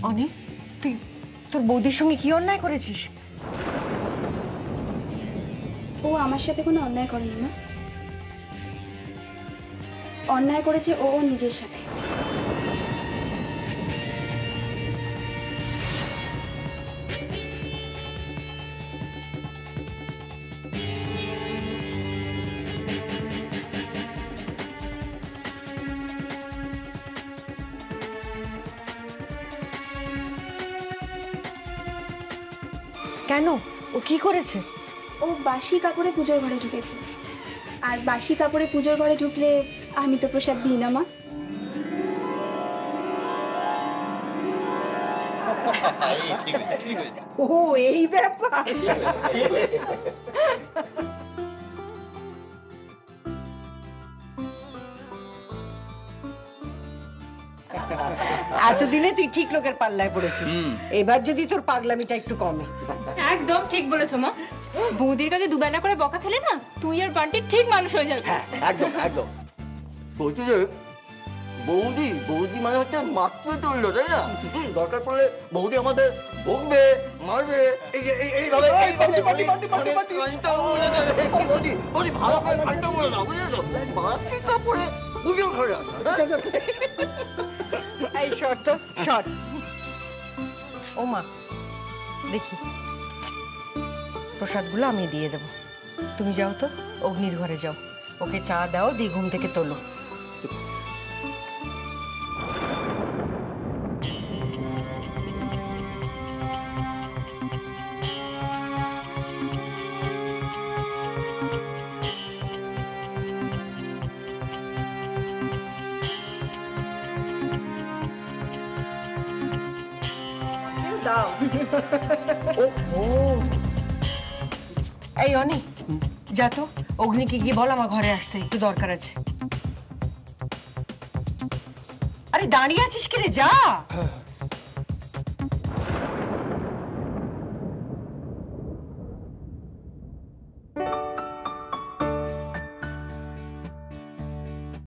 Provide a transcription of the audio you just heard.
অনি, তুই তোর বৌদির সঙ্গে কি অন্যায় করেছিস? ও আমার সাথে কোনো অন্যায় করেনি মা, অন্যায় করেছে ও নিজের সাথে। কেন? ও কি করেছে? ও বাসি কাপড়ে পুজোর ঘরে ঢুকেছে, আর বাসি কাপড়ে পুজোর ঘরে ঢুকলে আমি তো প্রসাদ দিই না মা। ও এই ব্যাপার। এতদিনে তুই ঠিক লোকের পাল্লায় পড়েছিস, এবার যদি তোর পাগলামিটা একটু কমে। একদম ঠিক বলেছো মা, বৌদির কাছে দুবেলা করে বকা খেলে না তুই আর বান্টি ঠিক মানুষ হয়ে যাবে। হ্যাঁ একদম একদম। বলছি যে বৌদি বৌদি মানে হচ্ছে মাত্র তুললো, তাই না? দরকার পড়লে বৌদি আমাদের বকবে, মারবে, এইভাবে বৌদি বৌদি ভালো করে ঘন্টা বলে না, বুঝেছো? বাসি কাপড়ে পুজো ঘরে এই শর্ত শর্ট। ও মা, দেখি প্রসাদগুলো আমি দিয়ে দেবো, তুমি যাও তো অগ্নির ঘরে যাও, ওকে চা দাও, দিয়ে ঘুম থেকে তোলো। দাও। ও এই অনি, যা তো অগ্নিকে গিয়ে বল আমার ঘরে আসতে, একটু দরকার আছে। আরে দাঁড়িয়ে আছিস কি রে, যা।